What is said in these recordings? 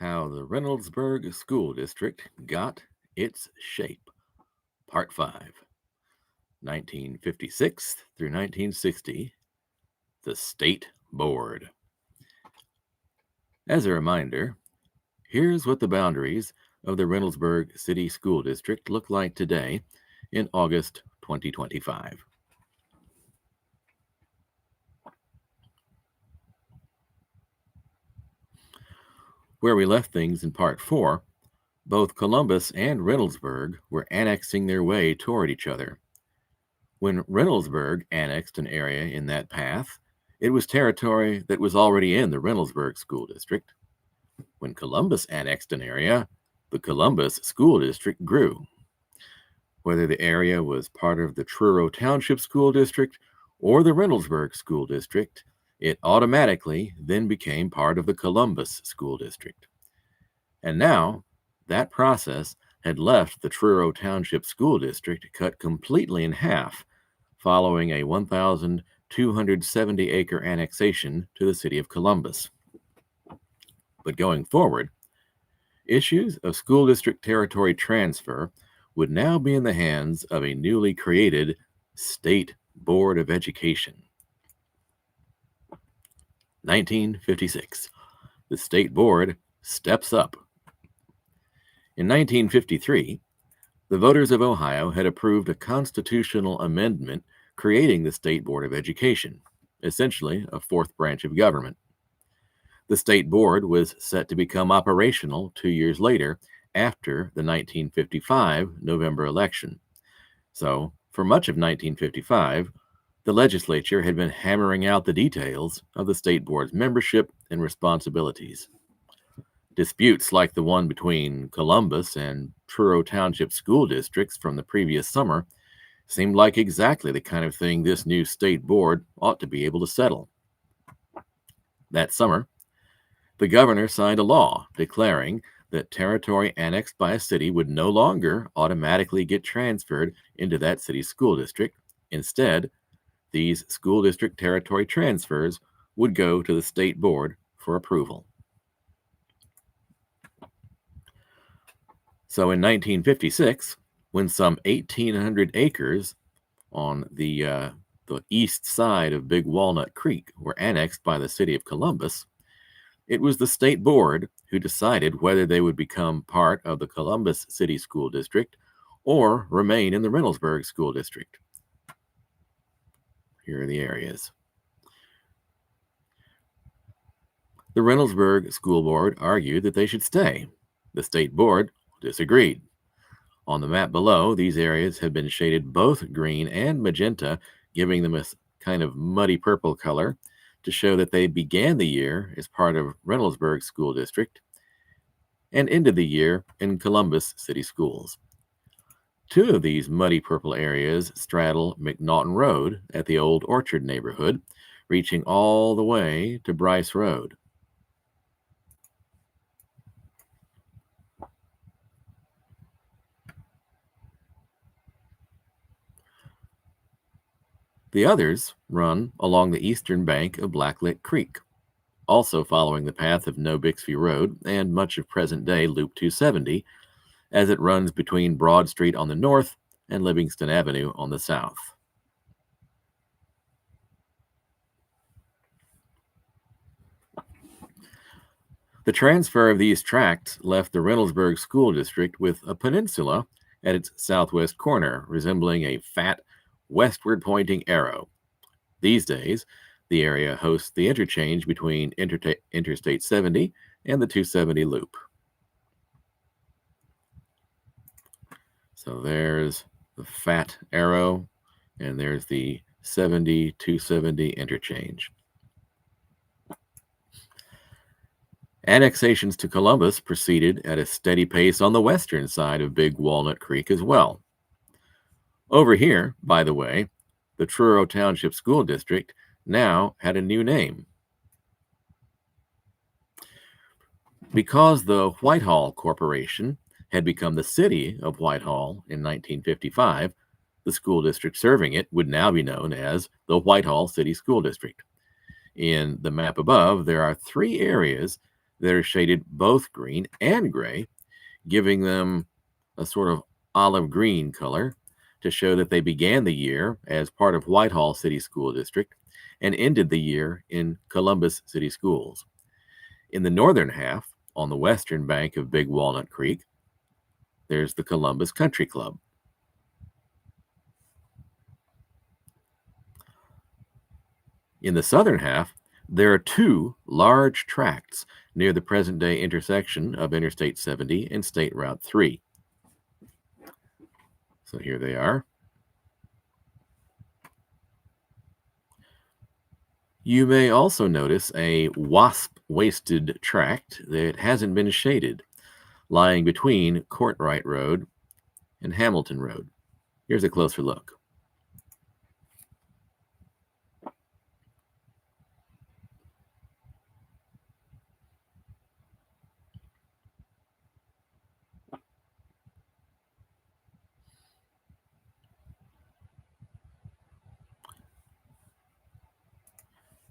How the Reynoldsburg School District Got Its Shape, Part 5, 1956 through 1960, the State Board. As a reminder, here's what the boundaries of the Reynoldsburg City School District look like today in August 2025. Where we left things in Part 4, both Columbus and Reynoldsburg were annexing their way toward each other. When Reynoldsburg annexed an area in that path, it was territory that was already in the Reynoldsburg School District. When Columbus annexed an area, the Columbus School District grew. Whether the area was part of the Truro Township School District or the Reynoldsburg School District, it automatically then became part of the Columbus School District. And now, that process had left the Truro Township School District cut completely in half, following a 1,270-acre annexation to the city of Columbus. But going forward, issues of school district territory transfer would now be in the hands of a newly created State Board of Education. 1956. The State Board steps up. In 1953, the voters of Ohio had approved a constitutional amendment creating the State Board of Education, essentially a fourth branch of government. The State Board was set to become operational 2 years later after the 1955 November election. So, for much of 1955, the legislature had been hammering out the details of the State Board's membership and responsibilities. Disputes like the one between Columbus and Truro Township school districts from the previous summer seemed like exactly the kind of thing this new state board ought to be able to settle. That summer, the governor signed a law declaring that territory annexed by a city would no longer automatically get transferred into that city's school district. Instead, these school district territory transfers would go to the state board for approval. So in 1956, when some 1,800 acres on the east side of Big Walnut Creek were annexed by the city of Columbus, it was the state board who decided whether they would become part of the Columbus City School District or remain in the Reynoldsburg School District. Here are the areas. The Reynoldsburg School Board argued that they should stay. The state board disagreed. On the map below, these areas have been shaded both green and magenta, giving them a kind of muddy purple color to show that they began the year as part of Reynoldsburg School District and ended the year in Columbus City Schools. Two of these muddy purple areas straddle McNaughton Road at the Old Orchard neighborhood, reaching all the way to Bryce Road. The others run along the eastern bank of Blacklit Creek, also following the path of No Bixby Road and much of present-day Loop 270, as it runs between Broad Street on the north and Livingston Avenue on the south. The transfer of these tracts left the Reynoldsburg School District with a peninsula at its southwest corner, resembling a fat, westward-pointing arrow. These days, the area hosts the interchange between Interstate 70 and the 270 loop. So there's the fat arrow, and there's the 70-270 interchange. Annexations to Columbus proceeded at a steady pace on the western side of Big Walnut Creek as well. Over here, by the way, the Truro Township School District now had a new name. Because the Whitehall Corporation had become the city of Whitehall in 1955, the school district serving it would now be known as the Whitehall City School District. In the map above, there are three areas that are shaded both green and gray, giving them a sort of olive green color to show that they began the year as part of Whitehall City School District and ended the year in Columbus City Schools. In the northern half, on the western bank of Big Walnut Creek, there's the Columbus Country Club. In the southern half, there are two large tracts near the present-day intersection of Interstate 70 and State Route 3. So here they are. You may also notice a wasp-waisted tract that hasn't been shaded, lying between Courtright Road and Hamilton Road. Here's a closer look.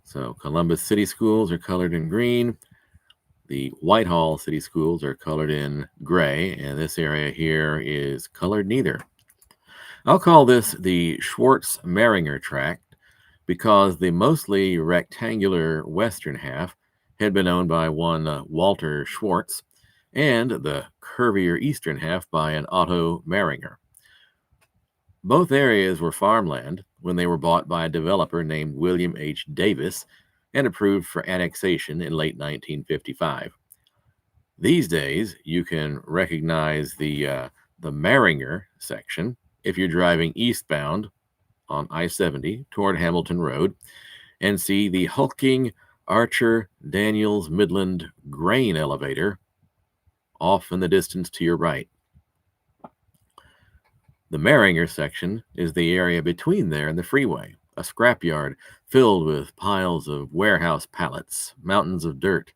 So Columbus City Schools are colored in green. The Whitehall City Schools are colored in gray, and this area here is colored neither. I'll call this the Schwartz-Maringer tract because the mostly rectangular western half had been owned by one Walter Schwartz, and the curvier eastern half by an Otto Maringer. Both areas were farmland when they were bought by a developer named William H. Davis and approved for annexation in late 1955. These days, you can recognize the Maringer section if you're driving eastbound on I-70 toward Hamilton Road and see the hulking Archer Daniels Midland grain elevator off in the distance to your right. The Maringer section is the area between there and the freeway, a scrapyard filled with piles of warehouse pallets, mountains of dirt,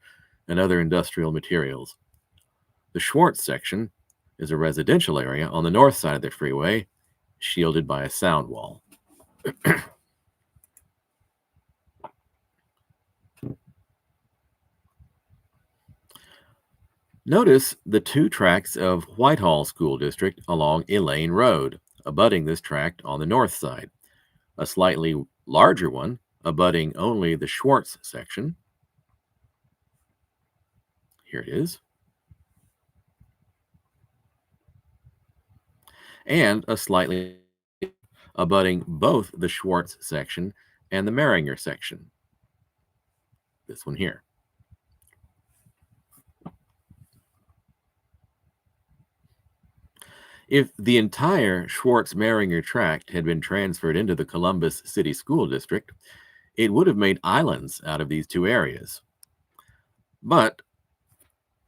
and other industrial materials. The Schwartz section is a residential area on the north side of the freeway, shielded by a sound wall. Notice the two tracts of Whitehall School District along Elaine Road, abutting this tract on the north side. A slightly larger one, abutting only the Schwartz section. Here it is. And a slightly abutting both the Schwartz section and the Maringer section. This one here. If the entire Schwartz-Maringer tract had been transferred into the Columbus City School District, it would have made islands out of these two areas. But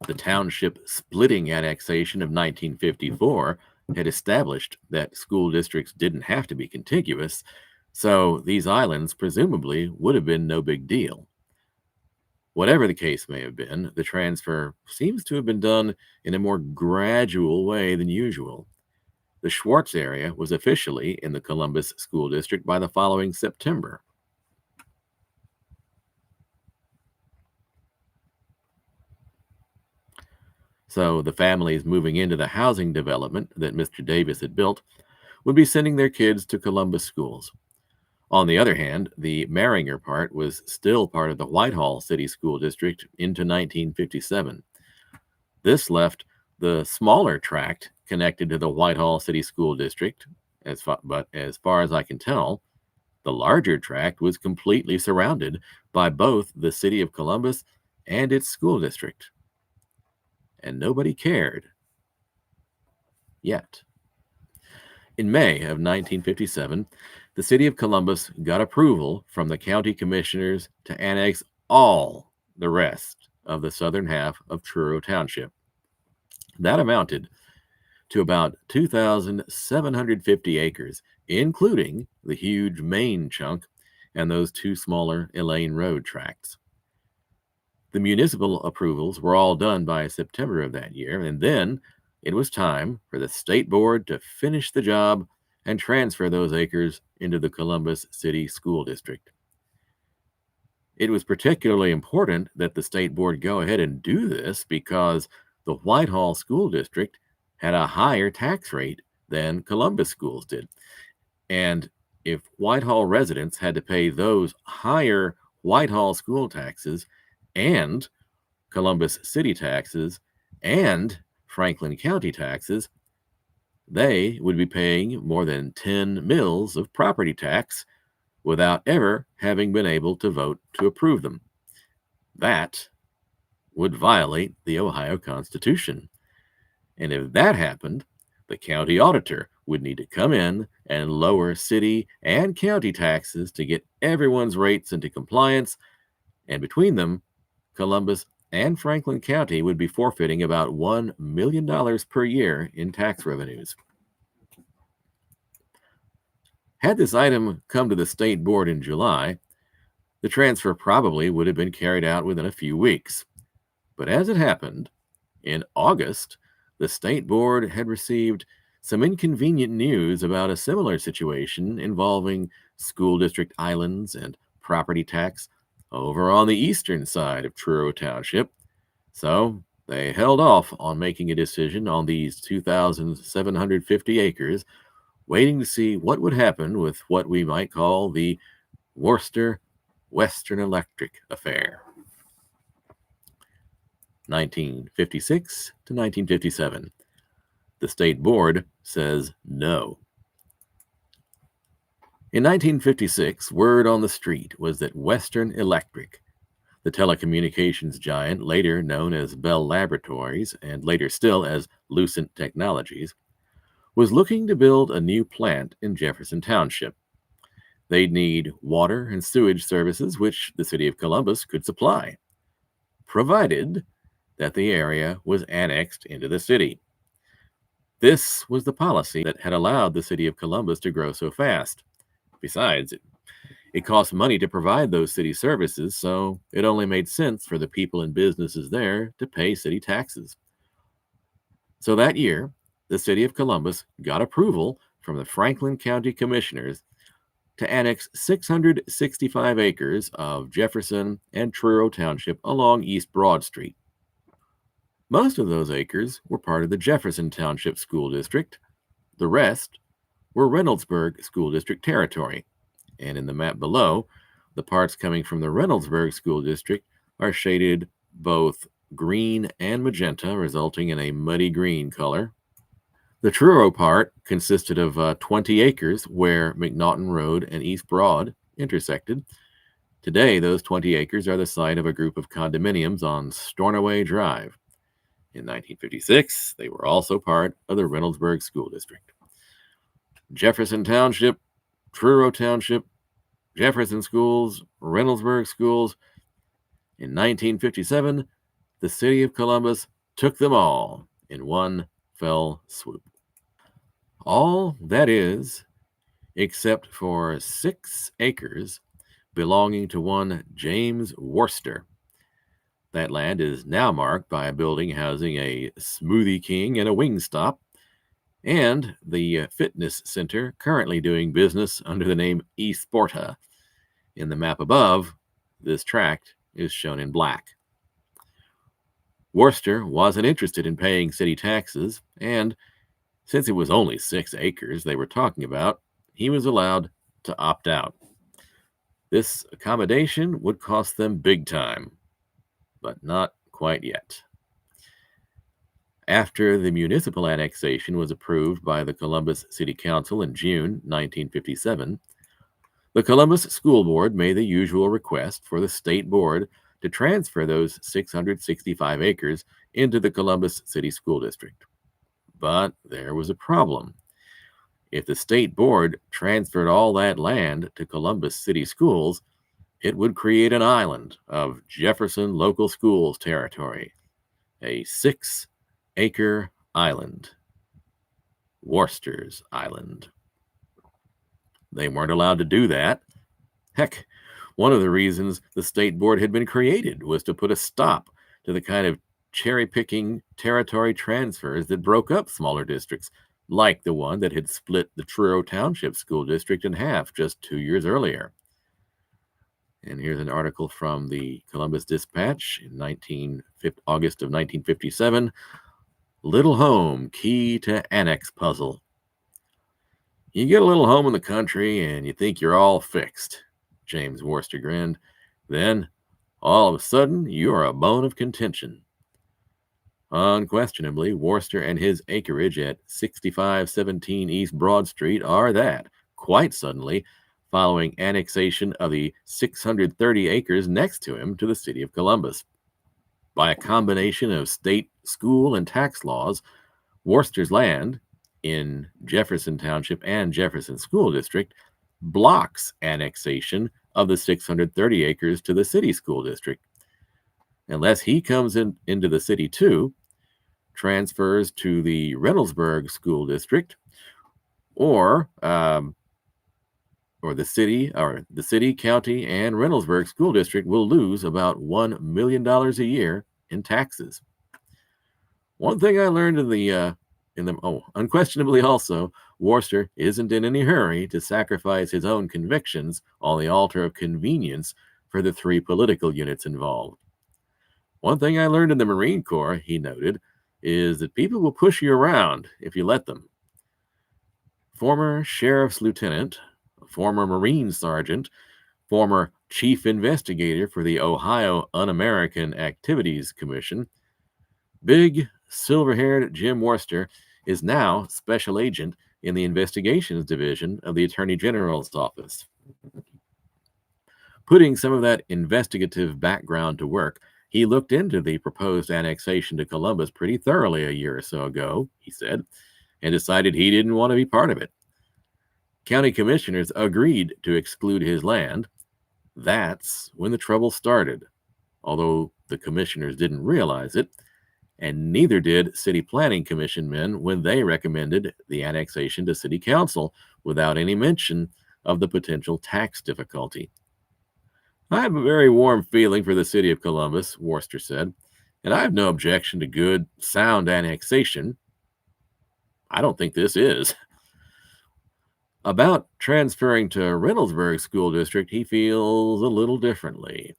the township splitting annexation of 1954 had established that school districts didn't have to be contiguous, so these islands presumably would have been no big deal. Whatever the case may have been, the transfer seems to have been done in a more gradual way than usual. The Schwartz area was officially in the Columbus School District by the following September. So the families moving into the housing development that Mr. Davis had built would be sending their kids to Columbus schools. On the other hand, the Maringer part was still part of the Whitehall City School District into 1957. This left the smaller tract connected to the Whitehall City School District, but as far as I can tell, the larger tract was completely surrounded by both the city of Columbus and its school district. And nobody cared. Yet. In May of 1957, the city of Columbus got approval from the county commissioners to annex all the rest of the southern half of Truro Township. That amounted to about 2,750 acres, including the huge main chunk and those two smaller Elaine Road tracts. The municipal approvals were all done by September of that year, and then it was time for the state board to finish the job and transfer those acres into the Columbus City School District. It was particularly important that the state board go ahead and do this because the Whitehall School District had a higher tax rate than Columbus schools did. And if Whitehall residents had to pay those higher Whitehall school taxes and Columbus city taxes and Franklin County taxes, they would be paying more than 10 mills of property tax without ever having been able to vote to approve them. That would violate the Ohio Constitution. And if that happened, the county auditor would need to come in and lower city and county taxes to get everyone's rates into compliance. And between them, Columbus and Franklin County would be forfeiting about $1 million per year in tax revenues. Had this item come to the state board in July, the transfer probably would have been carried out within a few weeks. But as it happened, in August, the state board had received some inconvenient news about a similar situation involving school district islands and property tax over on the eastern side of Truro Township. So they held off on making a decision on these 2,750 acres, waiting to see what would happen with what we might call the Worcester Western Electric affair. 1956 to 1957. The state board says no. In 1956, word on the street was that Western Electric, the telecommunications giant later known as Bell Laboratories and later still as Lucent Technologies, was looking to build a new plant in Jefferson Township. They'd need water and sewage services, which the city of Columbus could supply, provided that the area was annexed into the city. This was the policy that had allowed the city of Columbus to grow so fast. Besides, it cost money to provide those city services, so it only made sense for the people and businesses there to pay city taxes. So that year, the city of Columbus got approval from the Franklin County Commissioners to annex 665 acres of Jefferson and Truro Township along East Broad Street. Most of those acres were part of the Jefferson Township School District. The rest were Reynoldsburg School District territory. And in the map below, the parts coming from the Reynoldsburg School District are shaded both green and magenta, resulting in a muddy green color. The Truro part consisted of 20 acres where McNaughton Road and East Broad intersected. Today, those 20 acres are the site of a group of condominiums on Stornoway Drive. In 1956, they were also part of the Reynoldsburg School District. Jefferson Township, Truro Township, Jefferson Schools, Reynoldsburg Schools. In 1957, the city of Columbus took them all in one fell swoop. All, that is, except for 6 acres belonging to one James Worcester. That land is now marked by a building housing a Smoothie King and a Wingstop, and the fitness center currently doing business under the name eSporta. In the map above, this tract is shown in black. Worcester wasn't interested in paying city taxes, and since it was only 6 acres they were talking about, he was allowed to opt out. This accommodation would cost them big time, but not quite yet. After the municipal annexation was approved by the Columbus City Council in June 1957, the Columbus School Board made the usual request for the state board to transfer those 665 acres into the Columbus City School District. But there was a problem. If the state board transferred all that land to Columbus City Schools, it would create an island of Jefferson Local Schools territory, a 6-acre island, Worcester's Island. They weren't allowed to do that. Heck, one of the reasons the state board had been created was to put a stop to the kind of cherry-picking territory transfers that broke up smaller districts, like the one that had split the Truro Township School District in half just 2 years earlier. And here's an article from the Columbus Dispatch in August of 1957. Little home, key to annex puzzle. You get a little home in the country and you think you're all fixed. James Worcester grinned. Then, all of a sudden, you're a bone of contention. Unquestionably, Worcester and his acreage at 6517 East Broad Street are that, quite suddenly, following annexation of the 630 acres next to him to the city of Columbus. By a combination of state, school, and tax laws, Worcester's land in Jefferson Township and Jefferson School District blocks annexation of the 630 acres to the city school district. Unless he comes into the city too, transfers to the Reynoldsburg School District, or the city, county, and Reynoldsburg School District will lose about $1 million a year in taxes. One thing I learned unquestionably also, Worcester isn't in any hurry to sacrifice his own convictions on the altar of convenience for the three political units involved. One thing I learned in the Marine Corps, he noted, is that people will push you around if you let them. Former sheriff's lieutenant, former Marine sergeant, former chief investigator for the Ohio Un-American Activities Commission, big silver-haired Jim Worcester is now special agent in the investigations division of the Attorney General's office. Putting some of that investigative background to work, he looked into the proposed annexation to Columbus pretty thoroughly a year or so ago, he said, and decided he didn't want to be part of it. County commissioners agreed to exclude his land. That's when the trouble started, although the commissioners didn't realize it, and neither did City Planning Commission men when they recommended the annexation to City Council without any mention of the potential tax difficulty. I have a very warm feeling for the city of Columbus, Worcester said, and I have no objection to good, sound annexation. I don't think this is. About transferring to Reynoldsburg School District, he feels a little differently.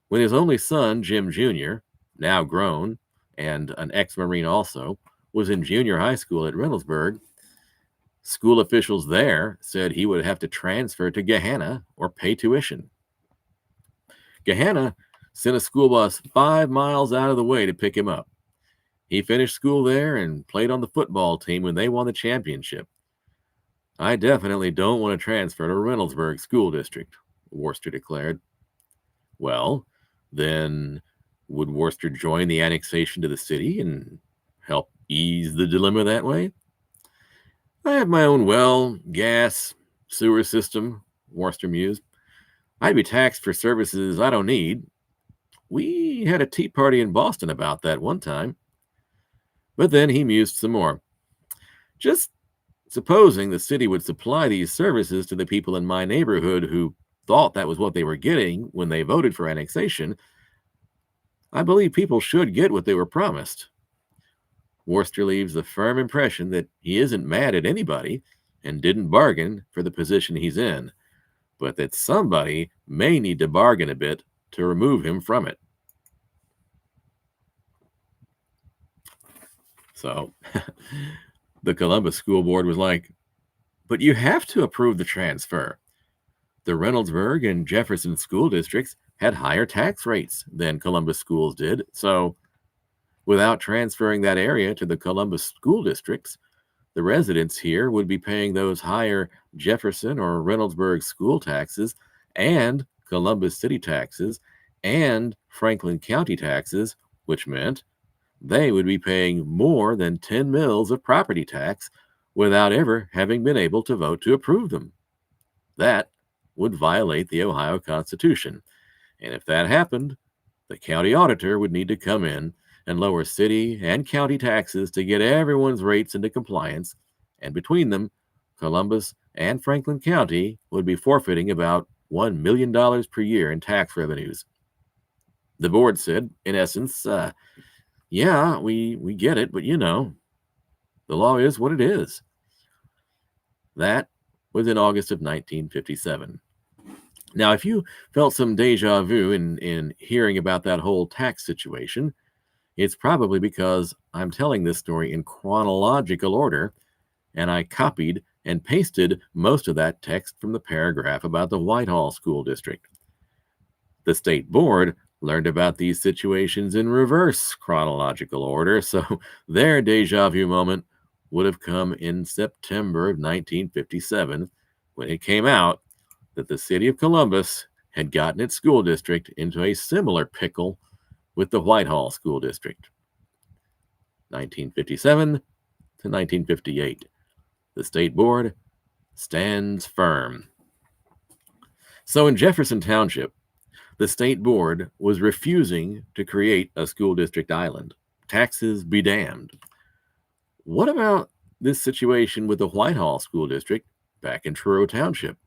When his only son, Jim Jr., now grown, and an ex-Marine also, was in junior high school at Reynoldsburg, school officials there said he would have to transfer to Gahanna or pay tuition. Gahanna sent a school bus 5 miles out of the way to pick him up. He finished school there and played on the football team when they won the championship. I definitely don't want to transfer to Reynoldsburg School District, Worcester declared. Well, then would Worcester join the annexation to the city and help ease the dilemma that way? I have my own well, gas, sewer system, Worcester mused. I'd be taxed for services I don't need. We had a tea party in Boston about that one time. But then he mused some more. Just supposing the city would supply these services to the people in my neighborhood who thought that was what they were getting when they voted for annexation, I believe people should get what they were promised. Worcester leaves the firm impression that he isn't mad at anybody and didn't bargain for the position he's in, but that somebody may need to bargain a bit to remove him from it. So the Columbus School Board was like, but you have to approve the transfer. The Reynoldsburg and Jefferson school districts had higher tax rates than Columbus schools did, so without transferring that area to the Columbus school districts, the residents here would be paying those higher Jefferson or Reynoldsburg school taxes and Columbus city taxes and Franklin County taxes, which meant they would be paying more than 10 mills of property tax without ever having been able to vote to approve them. That would violate the Ohio Constitution, and if that happened, the county auditor would need to come in and lower city and county taxes to get everyone's rates into compliance, and between them, Columbus and Franklin County would be forfeiting about $1 million per year in tax revenues. The board said, in essence, yeah, we get it, but the law is what it is. That was in August of 1957. Now, if you felt some deja vu in hearing about that whole tax situation, it's probably because I'm telling this story in chronological order, and I copied and pasted most of that text from the paragraph about the Whitehall School District. The state board learned about these situations in reverse chronological order, so their deja vu moment would have come in September of 1957 when it came out that the city of Columbus had gotten its school district into a similar pickle with the Whitehall School District. 1957 to 1958. The state board stands firm. So in Jefferson Township, the state board was refusing to create a school district island. Taxes be damned. What about this situation with the Whitehall School District back in Truro Township?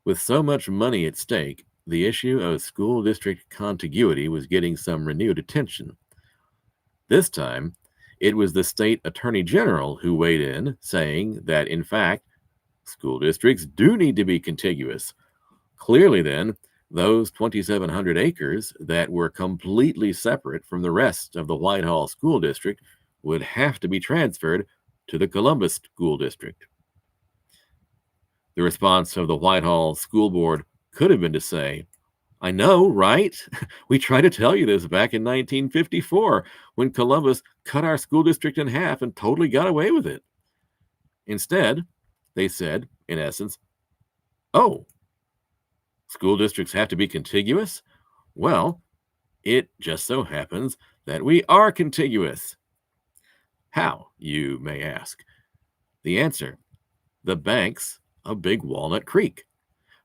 With so much money at stake, the issue of school district contiguity was getting some renewed attention. This time, it was the state attorney general who weighed in, saying that, in fact, school districts do need to be contiguous. Clearly, then, those 2,700 acres that were completely separate from the rest of the Whitehall School District would have to be transferred to the Columbus School District. The response of the Whitehall School Board could have been to say, I know, right? We tried to tell you this back in 1954 when Columbus cut our school district in half and totally got away with it. Instead, they said, in essence, oh, school districts have to be contiguous? Well, it just so happens that we are contiguous. How, you may ask? The answer, the banks of Big Walnut Creek.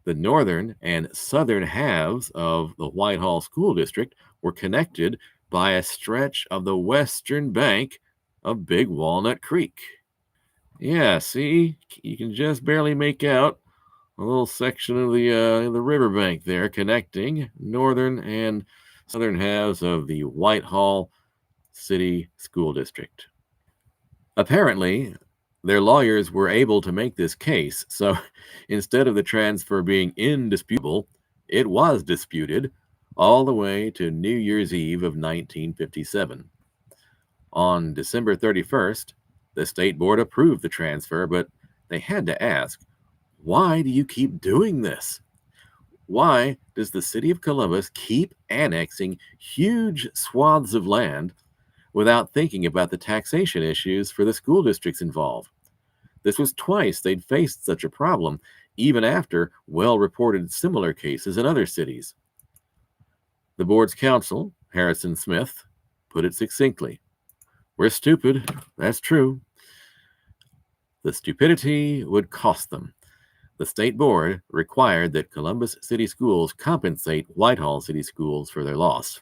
The northern and southern halves of the Whitehall School District were connected by a stretch of the western bank of Big Walnut Creek. Yeah, see, you can just barely make out a little section of the riverbank there connecting northern and southern halves of the Whitehall City School District. Apparently, their lawyers were able to make this case, so instead of the transfer being indisputable, it was disputed all the way to New Year's Eve of 1957. On December 31st, the state board approved the transfer, but they had to ask, why do you keep doing this? Why does the city of Columbus keep annexing huge swaths of land without thinking about the taxation issues for the school districts involved? This was twice they'd faced such a problem, even after well-reported similar cases in other cities. The board's counsel, Harrison Smith, put it succinctly. We're stupid, that's true. The stupidity would cost them. The state board required that Columbus City Schools compensate Whitehall City Schools for their loss.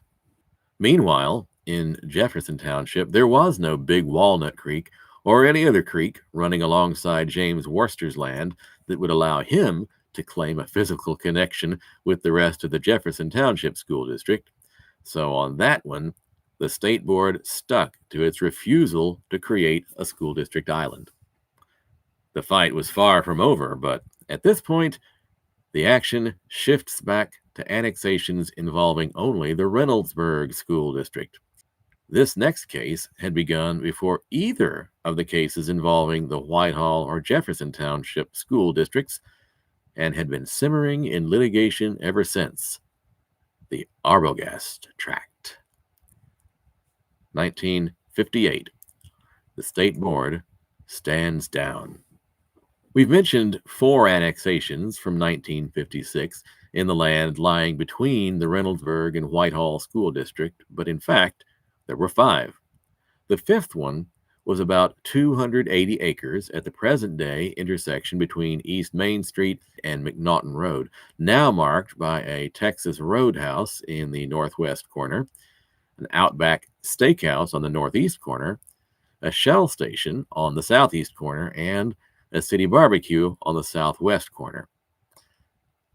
Meanwhile, in Jefferson Township, there was no Big Walnut Creek or any other creek running alongside James Worcester's land that would allow him to claim a physical connection with the rest of the Jefferson Township School District. So on that one, the state board stuck to its refusal to create a school district island. The fight was far from over, but at this point, the action shifts back to annexations involving only the Reynoldsburg School District. This next case had begun before either of the cases involving the Whitehall or Jefferson Township school districts and had been simmering in litigation ever since. The Arbogast Tract. 1958. The state board stands down. We've mentioned 4 annexations from 1956 in the land lying between the Reynoldsburg and Whitehall School District, but in fact, there were 5. The 5th one was about 280 acres at the present-day intersection between East Main Street and McNaughton Road, now marked by a Texas Roadhouse in the northwest corner, an Outback Steakhouse on the northeast corner, a Shell station on the southeast corner, and a City Barbecue on the southwest corner.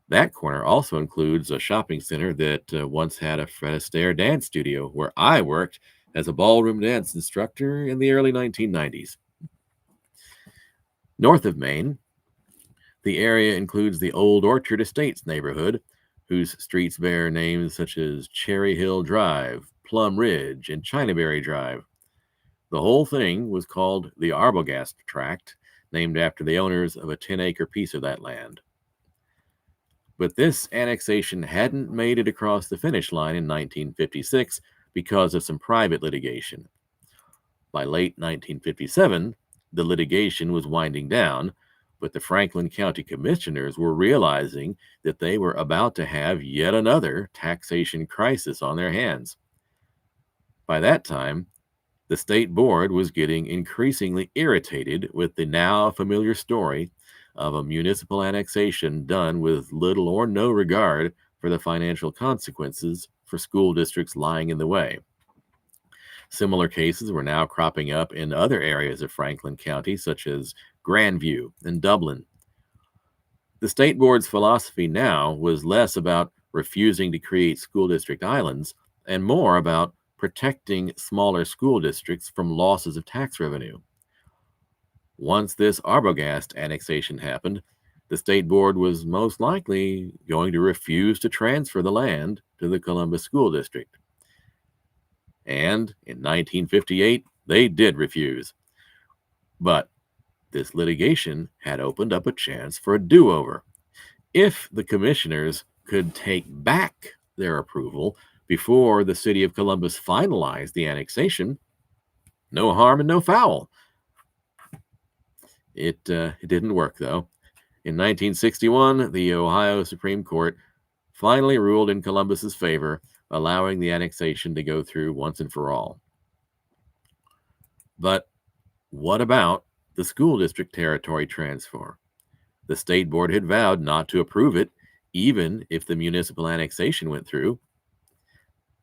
That corner also includes a shopping center that once had a Fred Astaire dance studio where I worked as a ballroom dance instructor in the early 1990s. North of Main, The area includes the Old Orchard Estates neighborhood, whose streets bear names such as Cherry Hill Drive, Plum Ridge, and Chinaberry Drive. The whole thing was called the Arbogast Tract, named after the owners of a 10-acre piece of that land. But this annexation hadn't made it across the finish line in 1956 because of some private litigation. By late 1957, the litigation was winding down, but the Franklin County Commissioners were realizing that they were about to have yet another taxation crisis on their hands. By that time, the state board was getting increasingly irritated with the now familiar story of a municipal annexation done with little or no regard for the financial consequences for school districts lying in the way. Similar cases were now cropping up in other areas of Franklin County, such as Grandview and Dublin. The state board's philosophy now was less about refusing to create school district islands and more about protecting smaller school districts from losses of tax revenue. Once this Arbogast annexation happened, the state board was most likely going to refuse to transfer the land to the Columbus School District. And in 1958, they did refuse. But this litigation had opened up a chance for a do-over. If the commissioners could take back their approval before the city of Columbus finalized the annexation, no harm and no foul. It didn't work, though. In 1961, the Ohio Supreme Court finally ruled in Columbus's favor, allowing the annexation to go through once and for all. But what about the school district territory transfer? The state board had vowed not to approve it, even if the municipal annexation went through.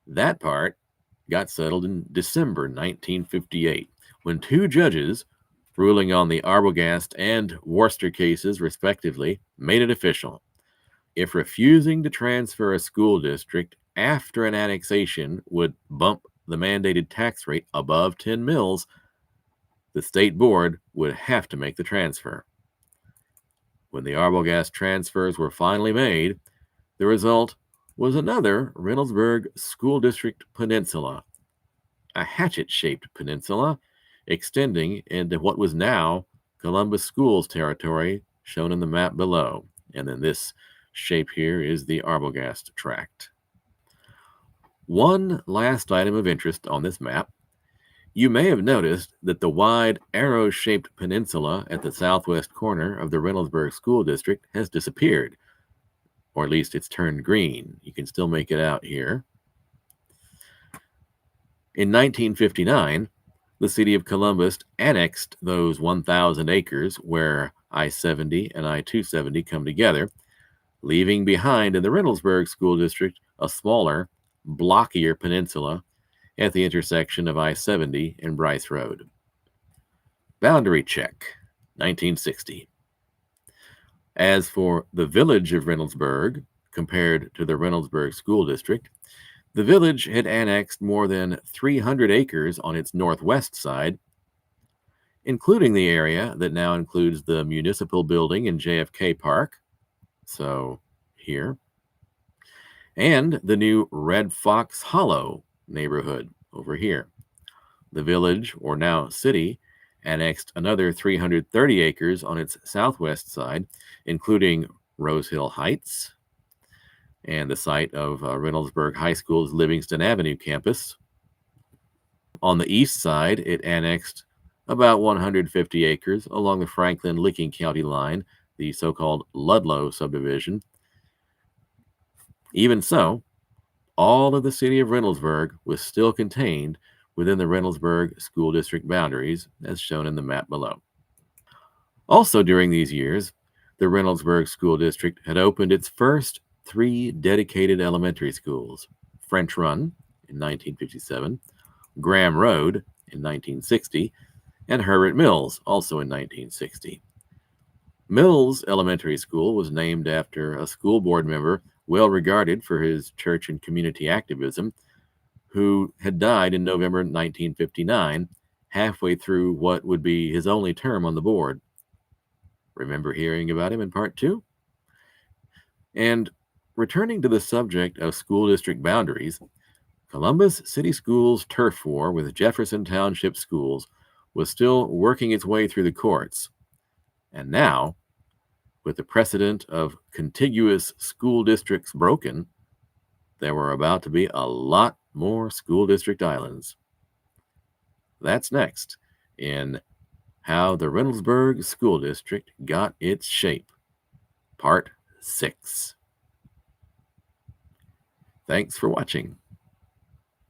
That part got settled in December 1958, when two judges, ruling on the Arbogast and Worcester cases respectively, made it official. If refusing to transfer a school district after an annexation would bump the mandated tax rate above 10 mills, the state board would have to make the transfer. When the Arbogast transfers were finally made, the result was another Reynoldsburg School District peninsula, a hatchet-shaped peninsula extending into what was now Columbus Schools territory, shown in the map below. And then this shape here is the Arbogast Tract. One last item of interest on this map. You may have noticed that the wide arrow-shaped peninsula at the southwest corner of the Reynoldsburg School District has disappeared, or at least it's turned green. You can still make it out here. In 1959, the city of Columbus annexed those 1,000 acres where I-70 and I-270 come together, leaving behind in the Reynoldsburg School District a smaller, blockier peninsula at the intersection of I-70 and Bryce Road. Boundary check, 1960. As for the village of Reynoldsburg, compared to the Reynoldsburg School District, the village had annexed more than 300 acres on its northwest side, including the area that now includes the municipal building in JFK Park, so here, and the new Red Fox Hollow neighborhood over here. The village, or now city, annexed another 330 acres on its southwest side, including Rose Hill Heights and the site of Reynoldsburg High School's Livingston Avenue campus. On the east side, it annexed about 150 acres along the Franklin-Licking County line, the so-called Ludlow subdivision. Even so, all of the city of Reynoldsburg was still contained within the Reynoldsburg School District boundaries, as shown in the map below. Also during these years, the Reynoldsburg School District had opened its first 3 dedicated elementary schools: French Run in 1957, Graham Road in 1960, and Herbert Mills, also in 1960. Mills Elementary School was named after a school board member well regarded for his church and community activism, who had died in November 1959, halfway through what would be his only term on the board. Remember hearing about him in part 2? And returning to the subject of school district boundaries, Columbus City Schools' turf war with Jefferson Township schools was still working its way through the courts. And now, with the precedent of contiguous school districts broken, there were about to be a lot more school district islands. That's next in How the Reynoldsburg School District Got Its Shape, Part 6. Thanks for watching.